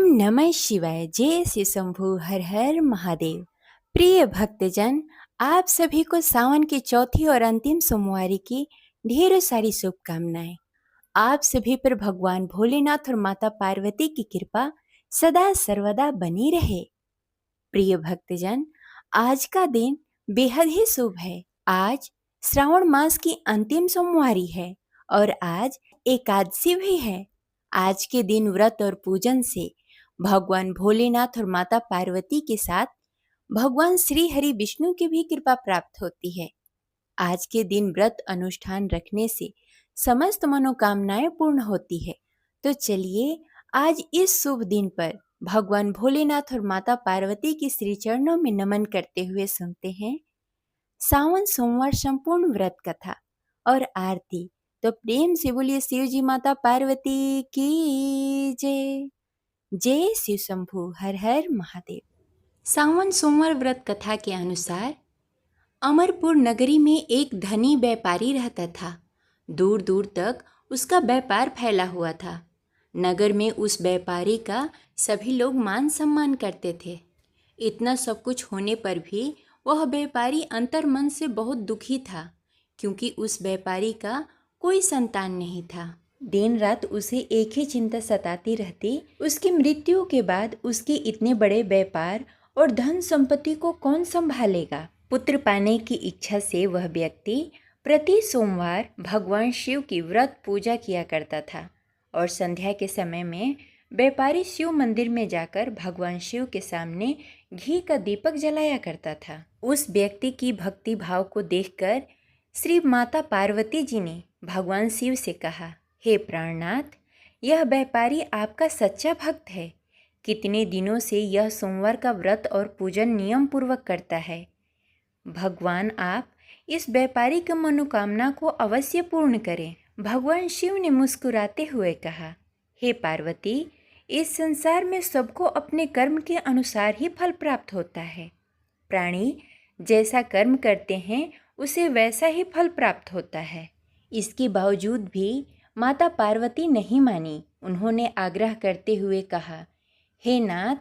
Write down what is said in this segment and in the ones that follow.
नमः शिवाय। जय श्री शंभु। हर हर महादेव। प्रिय भक्तजन, आप सभी को सावन की चौथी और अंतिम सोमवारी की ढेरों सारी शुभकामनाएं। आप सभी पर भगवान भोलेनाथ और माता पार्वती की कृपा सदा सर्वदा बनी रहे। प्रिय भक्तजन, आज का दिन बेहद ही शुभ है। आज श्रावण मास की अंतिम सोमवारी है और आज एकादशी भी है। आज के दिन व्रत और पूजन से भगवान भोलेनाथ और माता पार्वती के साथ भगवान श्री हरि विष्णु की भी कृपा प्राप्त होती है। आज के दिन व्रत अनुष्ठान रखने से समस्त मनोकामनाएं पूर्ण होती है। तो चलिए आज इस शुभ दिन पर भगवान भोलेनाथ और माता पार्वती के श्री चरणों में नमन करते हुए सुनते हैं सावन सोमवार संपूर्ण व्रत कथा और आरती। तो प्रेम से बोलिए शिव जी माता पार्वती की जय। जय शिव शंभु। हर हर महादेव। सावन सोमवार व्रत कथा के अनुसार अमरपुर नगरी में एक धनी व्यापारी रहता था। दूर दूर तक उसका व्यापार फैला हुआ था। नगर में उस व्यापारी का सभी लोग मान सम्मान करते थे। इतना सब कुछ होने पर भी वह व्यापारी अंतर्मन से बहुत दुखी था, क्योंकि उस व्यापारी का कोई संतान नहीं था। दिन रात उसे एक ही चिंता सताती रहती, उसकी मृत्यु के बाद उसके इतने बड़े व्यापार और धन संपत्ति को कौन संभालेगा। पुत्र पाने की इच्छा से वह व्यक्ति प्रति सोमवार भगवान शिव की व्रत पूजा किया करता था और संध्या के समय में व्यापारी शिव मंदिर में जाकर भगवान शिव के सामने घी का दीपक जलाया करता था। उस व्यक्ति की भक्ति भाव को देखकर श्री माता पार्वती जी ने भगवान शिव से कहा, हे प्राणनाथ, यह व्यापारी आपका सच्चा भक्त है। कितने दिनों से यह सोमवार का व्रत और पूजन नियम पूर्वक करता है। भगवान आप इस व्यापारी की मनोकामना को अवश्य पूर्ण करें। भगवान शिव ने मुस्कुराते हुए कहा, हे पार्वती, इस संसार में सबको अपने कर्म के अनुसार ही फल प्राप्त होता है। प्राणी जैसा कर्म करते हैं उसे वैसा ही फल प्राप्त होता है। इसके बावजूद भी माता पार्वती नहीं मानी। उन्होंने आग्रह करते हुए कहा, हे नाथ,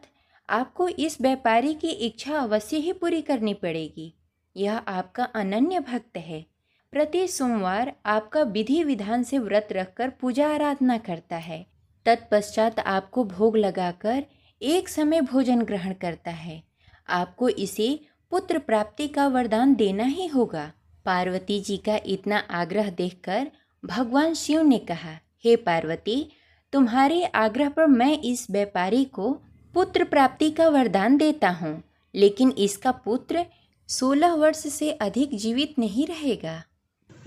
आपको इस व्यापारी की इच्छा अवश्य ही पूरी करनी पड़ेगी। यह आपका अनन्य भक्त है। प्रति सोमवार आपका विधि विधान से व्रत रखकर पूजा आराधना करता है। तत्पश्चात आपको भोग लगाकर एक समय भोजन ग्रहण करता है। आपको इसे पुत्र प्राप्ति का वरदान देना ही होगा। पार्वती जी का इतना आग्रह देखकर भगवान शिव ने कहा, हे पार्वती, तुम्हारे आग्रह पर मैं इस व्यापारी को पुत्र प्राप्ति का वरदान देता हूँ, लेकिन इसका पुत्र 16 वर्ष से अधिक जीवित नहीं रहेगा।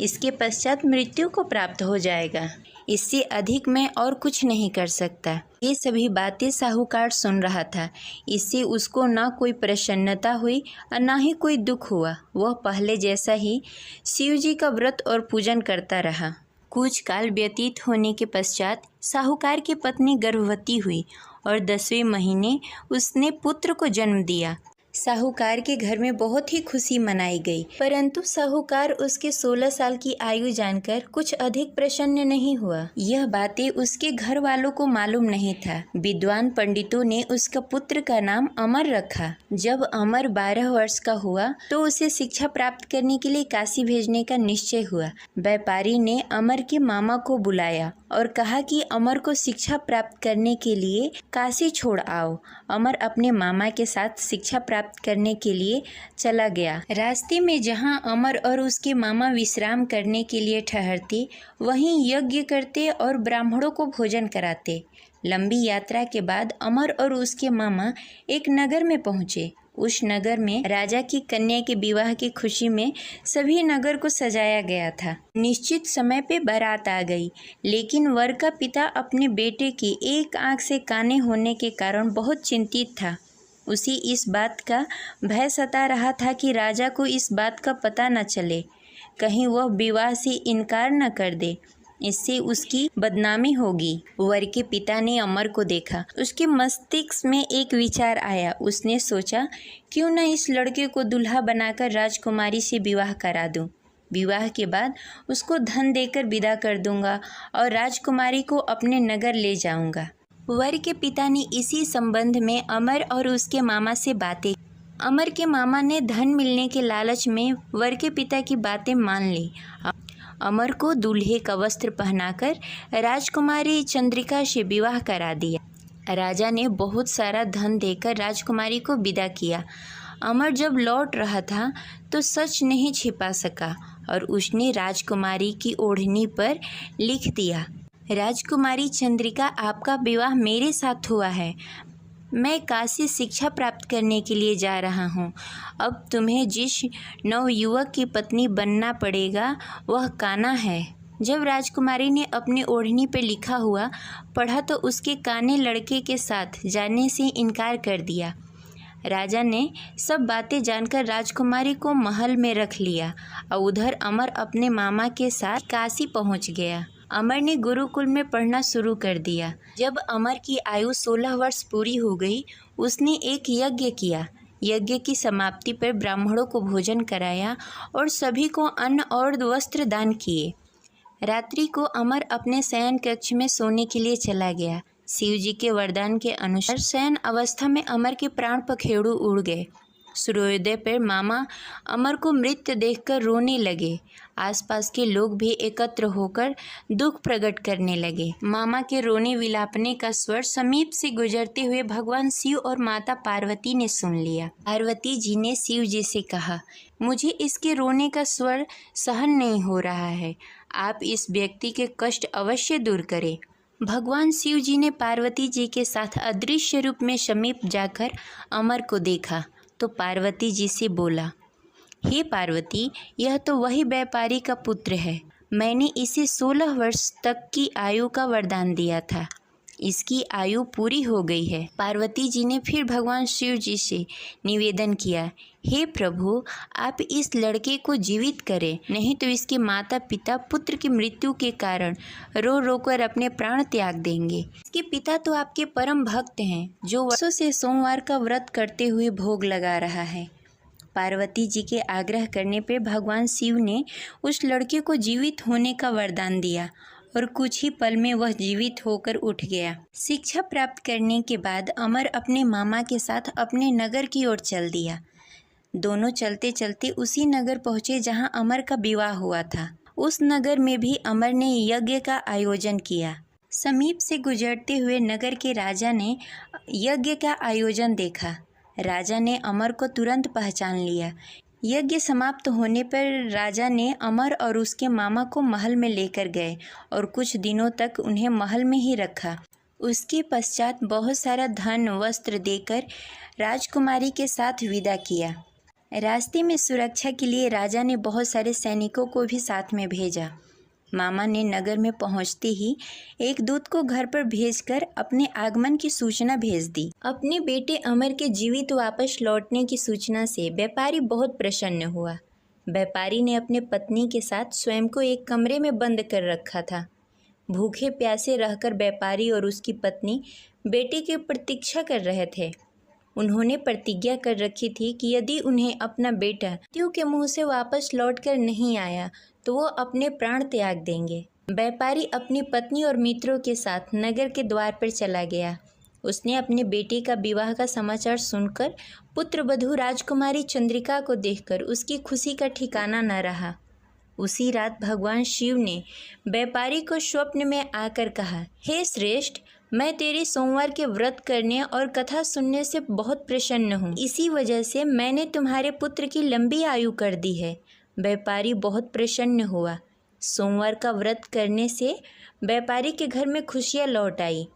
इसके पश्चात मृत्यु को प्राप्त हो जाएगा। इससे अधिक मैं और कुछ नहीं कर सकता। ये सभी बातें साहूकार सुन रहा था। इससे उसको ना कोई प्रसन्नता हुई और ना ही कोई दुख हुआ। वह पहले जैसा ही शिव जी का व्रत और पूजन करता रहा। कुछ काल व्यतीत होने के पश्चात साहूकार की पत्नी गर्भवती हुई और 10वें महीने उसने पुत्र को जन्म दिया। साहूकार के घर में बहुत ही खुशी मनाई गई, परंतु साहूकार उसके 16 साल की आयु जानकर कुछ अधिक प्रसन्न नहीं हुआ। यह बातें उसके घर वालों को मालूम नहीं था। विद्वान पंडितों ने उसका पुत्र का नाम अमर रखा। जब अमर 12 वर्ष का हुआ तो उसे शिक्षा प्राप्त करने के लिए काशी भेजने का निश्चय हुआ। व्यापारी ने अमर के मामा को बुलाया और कहा कि अमर को शिक्षा प्राप्त करने के लिए काशी छोड़ आओ। अमर अपने मामा के साथ शिक्षा प्राप्त करने के लिए चला गया। रास्ते में जहां अमर और उसके मामा विश्राम करने के लिए ठहरते, वहीं यज्ञ करते और ब्राह्मणों को भोजन कराते। लंबी यात्रा के बाद अमर और उसके मामा एक नगर में पहुंचे। उस नगर में राजा की कन्या के विवाह की खुशी में सभी नगर को सजाया गया था। निश्चित समय पे बारात आ गई, लेकिन वर का पिता अपने बेटे की एक आंख से काने होने के कारण बहुत चिंतित था। उसे इस बात का भय सता रहा था कि राजा को इस बात का पता न चले, कहीं वह विवाह से इनकार न कर दे, इससे उसकी बदनामी होगी। वर के पिता ने अमर को देखा। उसके मस्तिष्क में एक विचार आया। उसने सोचा, क्यों न इस लड़के को दूल्हा बनाकर राजकुमारी से विवाह करा दूं। विवाह के बाद उसको धन देकर विदा कर दूंगा और राजकुमारी को अपने नगर ले जाऊंगा। वर के पिता ने इसी संबंध में अमर और उसके मामा से बातें। अमर के मामा ने धन मिलने के लालच में वर के पिता की बातें मान ली। अमर को दूल्हे का वस्त्र पहनाकर राजकुमारी चंद्रिका से विवाह करा दिया। राजा ने बहुत सारा धन देकर राजकुमारी को विदा किया। अमर जब लौट रहा था तो सच नहीं छिपा सका और उसने राजकुमारी की ओढ़नी पर लिख दिया, राजकुमारी चंद्रिका, आपका विवाह मेरे साथ हुआ है। मैं काशी शिक्षा प्राप्त करने के लिए जा रहा हूँ। अब तुम्हें जिस नवयुवक की पत्नी बनना पड़ेगा वह कान्हा है। जब राजकुमारी ने अपनी ओढ़नी पर लिखा हुआ पढ़ा तो उसके कान्हे लड़के के साथ जाने से इनकार कर दिया। राजा ने सब बातें जानकर राजकुमारी को महल में रख लिया और उधर अमर अपने मामा के साथ काशी पहुँच गया। अमर ने गुरुकुल में पढ़ना शुरू कर दिया। जब अमर की आयु 16 वर्ष पूरी हो गई, उसने एक यज्ञ किया। यज्ञ की समाप्ति पर ब्राह्मणों को भोजन कराया और सभी को अन्न और वस्त्र दान किए। रात्रि को अमर अपने शयन कक्ष में सोने के लिए चला गया। शिव जी के वरदान के अनुसार शयन अवस्था में अमर के प्राण पखेरु उड़ गए। सूर्योदय पर मामा अमर को मृत देखकर रोने लगे। आसपास के लोग भी एकत्र होकर दुख प्रकट करने लगे। मामा के रोने विलापने का स्वर समीप से गुजरते हुए भगवान शिव और माता पार्वती ने सुन लिया। पार्वती जी ने शिव जी से कहा, मुझे इसके रोने का स्वर सहन नहीं हो रहा है, आप इस व्यक्ति के कष्ट अवश्य दूर करें। भगवान शिव जी ने पार्वती जी के साथ अदृश्य रूप में समीप जाकर अमर को देखा तो पार्वती जी से बोला, हे पार्वती, यह तो वही व्यापारी का पुत्र है। मैंने इसे 16 वर्ष तक की आयु का वरदान दिया था। इसकी आयु पूरी हो गई है। पार्वती जी ने फिर भगवान शिव जी से निवेदन किया, हे प्रभु, आप इस लड़के को जीवित करें, नहीं तो इसके माता पिता पुत्र की मृत्यु के कारण रो रो कर अपने प्राण त्याग देंगे। इसके पिता तो आपके परम भक्त हैं, जो वर्षों से सोमवार का व्रत करते हुए भोग लगा रहा है। पार्वती जी के आग्रह करने पर भगवान शिव ने उस लड़के को जीवित होने का वरदान दिया और कुछ ही पल में वह जीवित होकर उठ गया। शिक्षा प्राप्त करने के बाद अमर अपने मामा के साथ अपने नगर की ओर चल दिया। दोनों चलते चलते उसी नगर पहुँचे जहाँ अमर का विवाह हुआ था। उस नगर में भी अमर ने यज्ञ का आयोजन किया। समीप से गुजरते हुए नगर के राजा ने यज्ञ का आयोजन देखा। राजा ने अमर को तुरंत पहचान लिया। यज्ञ समाप्त होने पर राजा ने अमर और उसके मामा को महल में लेकर गए और कुछ दिनों तक उन्हें महल में ही रखा। उसके पश्चात बहुत सारा धन वस्त्र देकर राजकुमारी के साथ विदा किया। रास्ते में सुरक्षा के लिए राजा ने बहुत सारे सैनिकों को भी साथ में भेजा। मामा ने नगर में पहुंचते ही एक दूत को घर पर भेजकर अपने आगमन की सूचना भेज दी। अपने बेटे अमर के जीवित वापस लौटने की सूचना से व्यापारी बहुत प्रसन्न हुआ। व्यापारी ने अपने पत्नी के साथ स्वयं को एक कमरे में बंद कर रखा था। भूखे प्यासे रहकर व्यापारी और उसकी पत्नी बेटे की प्रतीक्षा कर रहे थे। उन्होंने प्रतिज्ञा कर रखी थी कि यदि उन्हें अपना बेटा मृत्यु के मुंह से वापस लौटकर नहीं आया तो वो अपने प्राण त्याग देंगे। व्यापारी अपनी पत्नी और मित्रों के साथ नगर के द्वार पर चला गया। उसने अपने बेटे का विवाह का समाचार सुनकर पुत्रवधू राजकुमारी चंद्रिका को देखकर उसकी खुशी का ठिकाना न रहा। उसी रात भगवान शिव ने व्यापारी को स्वप्न में आकर कहा, हे श्रेष्ठ, मैं तेरी सोमवार के व्रत करने और कथा सुनने से बहुत प्रसन्न हूँ। इसी वजह से मैंने तुम्हारे पुत्र की लंबी आयु कर दी है। व्यापारी बहुत प्रसन्न हुआ। सोमवार का व्रत करने से व्यापारी के घर में खुशियाँ लौट आई।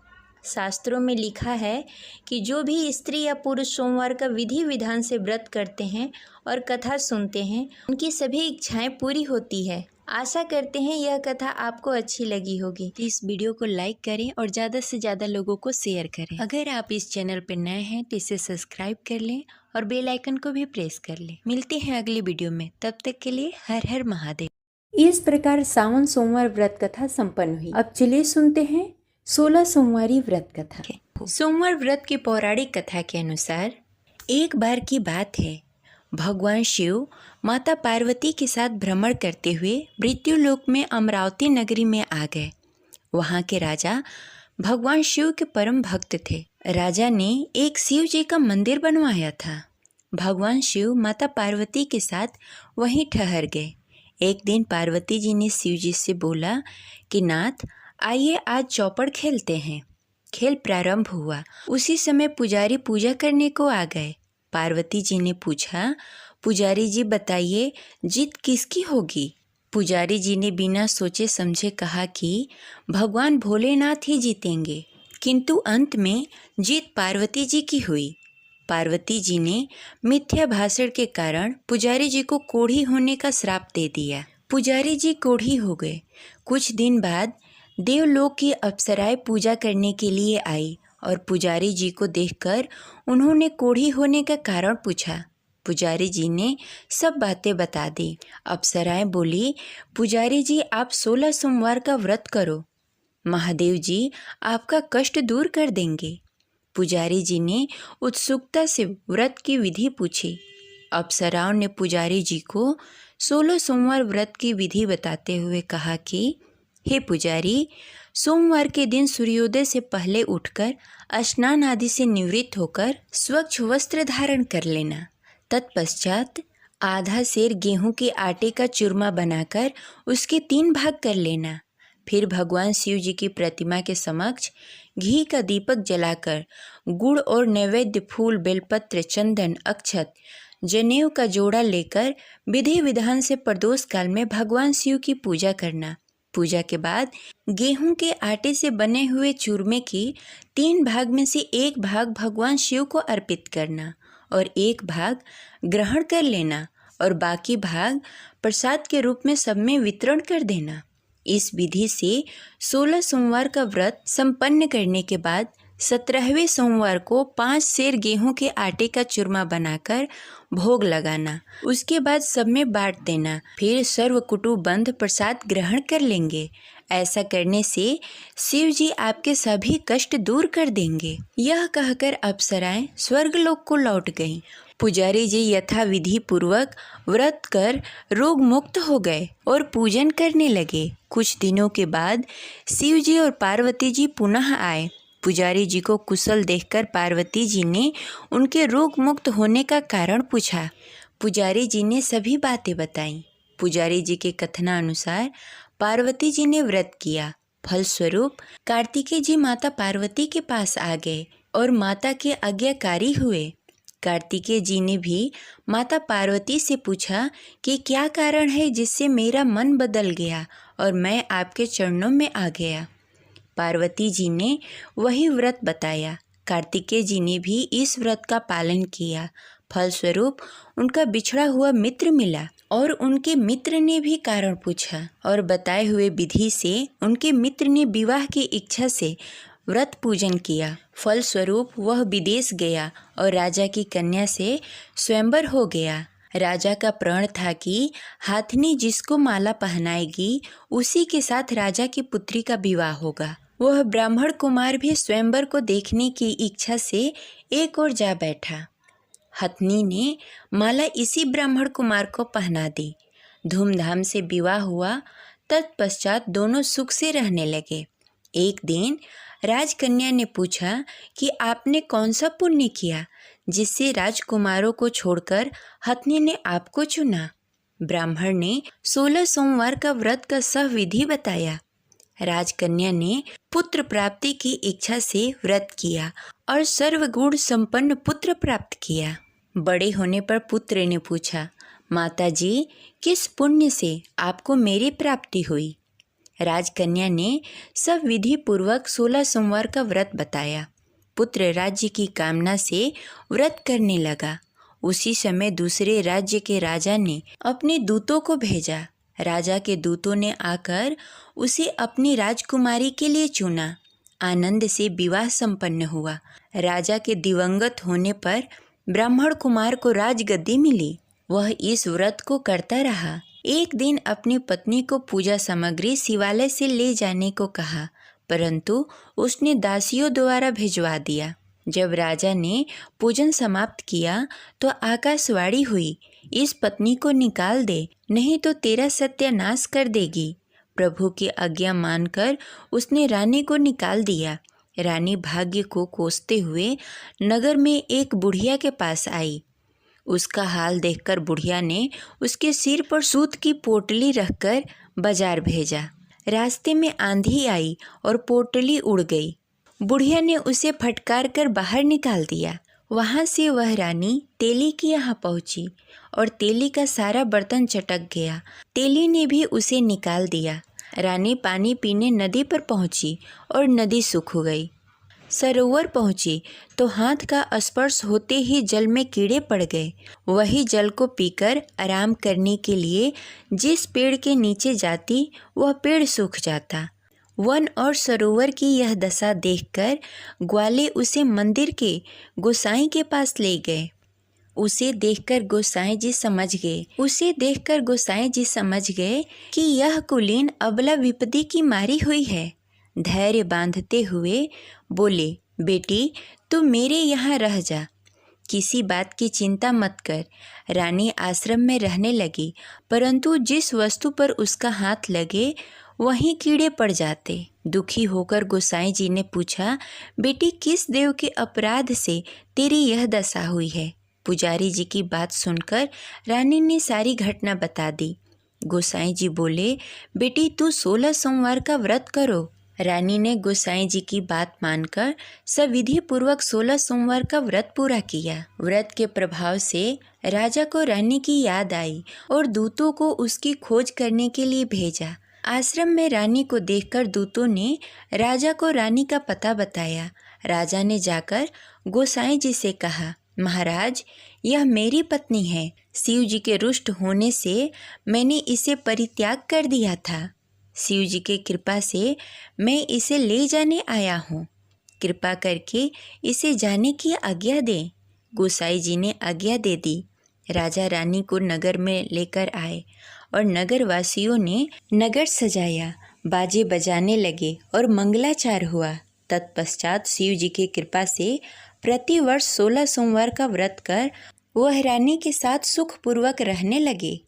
शास्त्रों में लिखा है कि जो भी स्त्री या पुरुष सोमवार का विधि विधान से व्रत करते हैं और कथा सुनते हैं, उनकी सभी इच्छाएं पूरी होती है। आशा करते हैं यह कथा आपको अच्छी लगी होगी। तो इस वीडियो को लाइक करें और ज़्यादा से ज़्यादा लोगों को शेयर करें। अगर आप इस चैनल पर नए हैं तो इसे सब्सक्राइब कर लें और बेल आइकन को भी प्रेस कर लें। मिलते हैं अगली वीडियो में, तब तक के लिए हर हर महादेव। इस प्रकार सावन सोमवार व्रत कथा संपन्न हुई। अब चलिए सुनते हैं 16 सोमवारी व्रत कथा। सोमवार व्रत की पौराणिक कथा के अनुसार एक बार की बात है, भगवान शिव माता पार्वती के साथ भ्रमण करते हुए मृत्युलोक में अमरावती नगरी में आ गए। वहाँ के राजा भगवान शिव के परम भक्त थे। राजा ने एक शिव जी का मंदिर बनवाया था। भगवान शिव माता पार्वती के साथ वहीं ठहर गए। एक दिन पार्वती जी ने शिव जी से बोला कि नाथ, आइए आज चौपड़ खेलते हैं। खेल प्रारंभ हुआ। उसी समय पुजारी पूजा करने को आ गए। पार्वती जी ने पूछा, पुजारी जी बताइए, जीत किसकी होगी? पुजारी जी ने बिना सोचे समझे कहा कि भगवान भोलेनाथ ही जीतेंगे। किंतु अंत में जीत पार्वती जी की हुई। पार्वती जी ने मिथ्या भाषण के कारण पुजारी जी को कोढ़ी होने का श्राप दे दिया। पुजारी जी कोढ़ी हो गए। कुछ दिन बाद देवलोक की अप्सराएं पूजा करने के लिए आई और पुजारी जी को देखकर उन्होंने कोढ़ी होने का कारण पूछा। पुजारी जी ने सब बातें बता दी। अप्सराएं बोली, पुजारी जी आप 16 सोमवार का व्रत करो, महादेव जी आपका कष्ट दूर कर देंगे। पुजारी जी ने उत्सुकता से व्रत की विधि पूछी। अप्सराओं ने पुजारी जी को 16 सोमवार व्रत की विधि बताते हुए कहा कि हे पुजारी, सोमवार के दिन सूर्योदय से पहले उठकर स्नान आदि से निवृत्त होकर स्वच्छ वस्त्र धारण कर लेना। तत्पश्चात आधा सेर गेहूं के आटे का चूरमा बनाकर उसके 3 भाग कर लेना। फिर भगवान शिव जी की प्रतिमा के समक्ष घी का दीपक जलाकर गुड़ और नैवेद्य फूल, बेलपत्र, चंदन, अक्षत, जनेऊ का जोड़ा लेकर विधि विधान से प्रदोष काल में भगवान शिव की पूजा करना। पूजा के बाद गेहूं के आटे से बने हुए चूरमे की 3 भाग में से 1 भाग भगवान शिव को अर्पित करना और 1 भाग ग्रहण कर लेना और बाकी भाग प्रसाद के रूप में सब में वितरण कर देना। इस विधि से 16 सोमवार का व्रत संपन्न करने के बाद 17वें सोमवार को 5 सेर गेहूं के आटे का चूरमा बनाकर भोग लगाना। उसके बाद सब में बांट देना। फिर सर्व कुटुंबबंध प्रसाद ग्रहण कर लेंगे। ऐसा करने से शिव जी आपके सभी कष्ट दूर कर देंगे। यह कहकर अप्सराएं स्वर्गलोक को लौट गईं। पुजारी जी यथा विधि पूर्वक व्रत कर रोग मुक्त हो गए और पूजन करने लगे। कुछ दिनों के बाद शिव जी और पार्वती जी पुनः आए। पुजारी जी को कुशल देखकर पार्वती जी ने उनके रोग मुक्त होने का कारण पूछा। पुजारी जी ने सभी बातें बताईं। पुजारी जी के कथनानुसार पार्वती जी ने व्रत किया। फलस्वरूप कार्तिकेय जी माता पार्वती के पास आ गए और माता के आज्ञाकारी हुए। कार्तिकेय जी ने भी माता पार्वती से पूछा कि क्या कारण है जिससे मेरा मन बदल गया और मैं आपके चरणों में आ गया। पार्वती जी ने वही व्रत बताया। कार्तिकेय जी ने भी इस व्रत का पालन किया। फलस्वरूप उनका बिछड़ा हुआ मित्र मिला और उनके मित्र ने भी कारण पूछा और बताए हुए विधि से उनके मित्र ने विवाह की इच्छा से व्रत पूजन किया। फलस्वरूप वह विदेश गया और राजा की कन्या से स्वयंवर हो गया। राजा का प्रण था कि हाथनी जिसको माला पहनाएगी उसी के साथ राजा की पुत्री का विवाह होगा। वह ब्राह्मण कुमार भी स्वयंवर को देखने की इच्छा से एक ओर जा बैठा। हथनी ने माला इसी ब्राह्मण कुमार को पहना दी। धूमधाम से विवाह हुआ। तत्पश्चात दोनों सुख से रहने लगे। एक दिन राजकन्या ने पूछा कि आपने कौन सा पुण्य किया जिससे राजकुमारों को छोड़कर हथनी ने आपको चुना? ब्राह्मण ने 16 सोमवार का व्रत का सब विधि बताया। राजकन्या ने पुत्र प्राप्ति की इच्छा से व्रत किया और सर्वगुण संपन्न पुत्र प्राप्त किया। बड़े होने पर पुत्र ने पूछा, माताजी किस पुण्य से आपको मेरी प्राप्ति हुई? राजकन्या ने सब विधि पूर्वक 16 सोमवार का व्रत बताया। पुत्र राज्य की कामना से व्रत करने लगा। उसी समय दूसरे राज्य के राजा ने अपने दूतों को भेजा। राजा के दूतों ने आकर उसे अपनी राजकुमारी के लिए चुना। आनंद से विवाह संपन्न हुआ। राजा के दिवंगत होने पर ब्राह्मण कुमार को राजगद्दी मिली। वह इस व्रत को करता रहा। एक दिन अपनी पत्नी को पूजा सामग्री शिवालय से ले जाने को कहा, परंतु उसने दासियों द्वारा भिजवा दिया। जब राजा ने पूजन समाप्त किया तो आकाशवाणी हुई, इस पत्नी को निकाल दे, नहीं तो तेरा सत्यानाश कर देगी। प्रभु की आज्ञा मानकर उसने रानी को निकाल दिया। रानी भाग्य को कोसते हुए नगर में एक बुढ़िया के पास आई। उसका हाल देखकर बुढ़िया ने उसके सिर पर सूत की पोटली रखकर बाजार भेजा। रास्ते में आंधी आई और पोटली उड़ गई। बुढ़िया ने उसे फटकार कर बाहर निकाल दिया। वहाँ से वह रानी तेली के यहाँ पहुँची और तेली का सारा बर्तन चटक गया। तेली ने भी उसे निकाल दिया। रानी पानी पीने नदी पर पहुँची और नदी सूख गई। सरोवर पहुँची तो हाथ का स्पर्श होते ही जल में कीड़े पड़ गए। वही जल को पीकर आराम करने के लिए जिस पेड़ के नीचे जाती वह पेड़ सूख जाता। वन और सरोवर की यह दशा देखकर ग्वाले उसे मंदिर के गोसाई के पास ले गए। उसे देखकर गोसाई जी समझ गए कि यह कुलीन अबला विपत्ति की मारी हुई है। धैर्य बांधते हुए बोले, बेटी तू मेरे यहाँ रह जा, किसी बात की चिंता मत कर। रानी आश्रम में रहने लगी, परंतु जिस वस्तु पर उसका हाथ लगे वहीं कीड़े पड़ जाते। दुखी होकर गोसाई जी ने पूछा, बेटी किस देव के अपराध से तेरी यह दशा हुई है? पुजारी जी की बात सुनकर रानी ने सारी घटना बता दी। गोसाई जी बोले, बेटी तू 16 सोमवार का व्रत करो। रानी ने गोसाई जी की बात मानकर सविधि पूर्वक 16 सोमवार का व्रत पूरा किया। व्रत के प्रभाव से राजा को रानी की याद आई और दूतों को उसकी खोज करने के लिए भेजा। आश्रम में रानी को देखकर दूतों ने राजा को रानी का पता बताया। राजा ने जाकर गोसाई जी से कहा, महाराज यह मेरी पत्नी है। शिव जी के रुष्ट होने से मैंने इसे परित्याग कर दिया था। शिव जी के कृपा से मैं इसे ले जाने आया हूँ। कृपा करके इसे जाने की आज्ञा दें। गोसाई जी ने आज्ञा दे दी। राजा रानी को नगर में लेकर आए और नगर वासियों ने नगर सजाया, बाजे बजाने लगे और मंगलाचार हुआ। तत्पश्चात शिव जी की कृपा से प्रतिवर्ष 16 सोमवार का व्रत कर वह रानी के साथ सुखपूर्वक रहने लगे।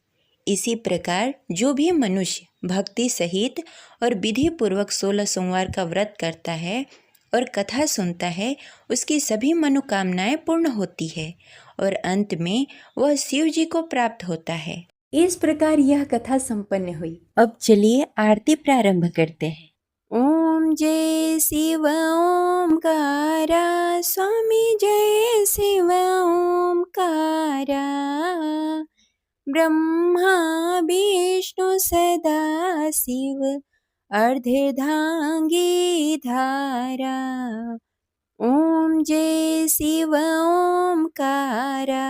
इसी प्रकार जो भी मनुष्य भक्ति सहित और विधि पूर्वक 16 सोमवार का व्रत करता है और कथा सुनता है, उसकी सभी मनोकामनाएं पूर्ण होती है और अंत में वह शिव जी को प्राप्त होता है। इस प्रकार यह कथा संपन्न हुई। अब चलिए आरती प्रारंभ करते हैं। ओम जय शिव ओमकारा, स्वामी जय शिव ओमकारा, ब्रह्मा विष्णु सदा शिव, अर्धधांगी धारा। ओम जय शिव ओमकारा,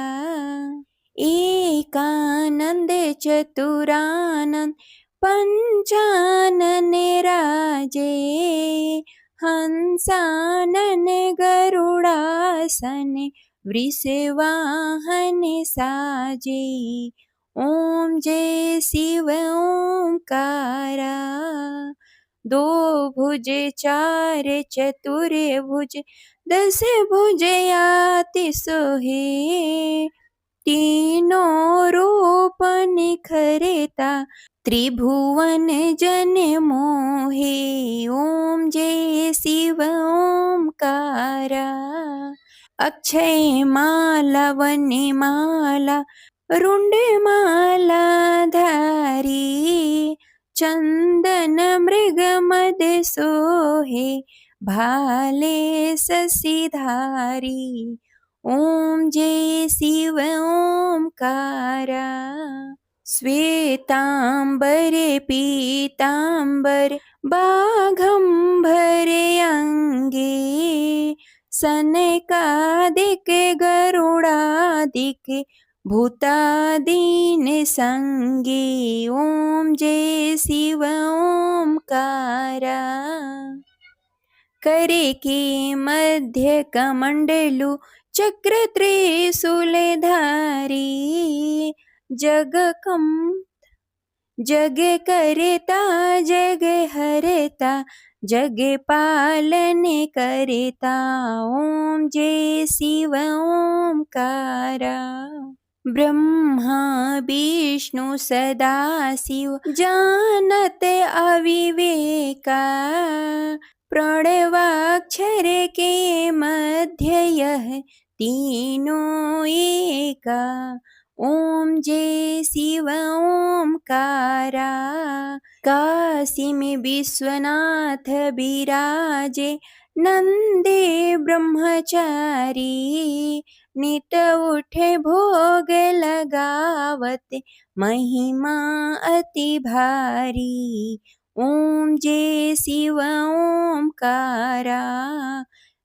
एकानंद चतुरानंद पंचानन राजे, हंसानन गरुड़ासन वृषवाहन साजे। ओम जय शिव ओमकारा, दो भुज चार चतुर भुज, 10 भुज आति सोहे, तीनों रूप निखरता, त्रिभुवन जन मोहे। ओम जय शिव ओमकारा, अक्षय माला वन्य माला, रुंड माला धारी, चंदन मृग मद सोहे, भाले शशिधारी। ओम जय शिव ओमकारा, श्वेतांबरे पीतांबर, बाघंबर अंगे, सनकादिक गरुड़ादिक, भूतादीन संगे। ओम जय शिव ओमकारा, करे के मध्य कमंडलु, चक्र त्रिशूलधारी, जग करता जग हरता, जग पालन करता। ओम जय शिव ओमकारा, ब्रह्मा विष्णु सदाशिव जानत अविवेका, प्रणवाक्षर के मध्य यह तीनों एका। ओम जय शिव ओमकारा, काशी में विश्वनाथ विराजे, नंदे ब्रह्मचारी, नित उठे भोग लगावत, महिमा अति भारी। ओम जय शिव ओमकारा,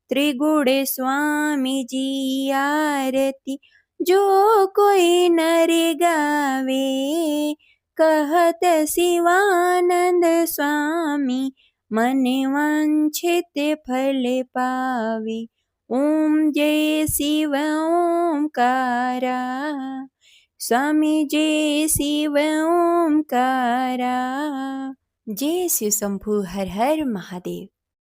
त्रिगुण स्वामी जी आरती, जो कोई नर गावे, कहत शिवानंद स्वामी, मन वांछित फल पावे। ओम जय शिव ओमकारा, स्वामी जय शिव ओमकारा। जय शिव शंभु, हर हर महादेव।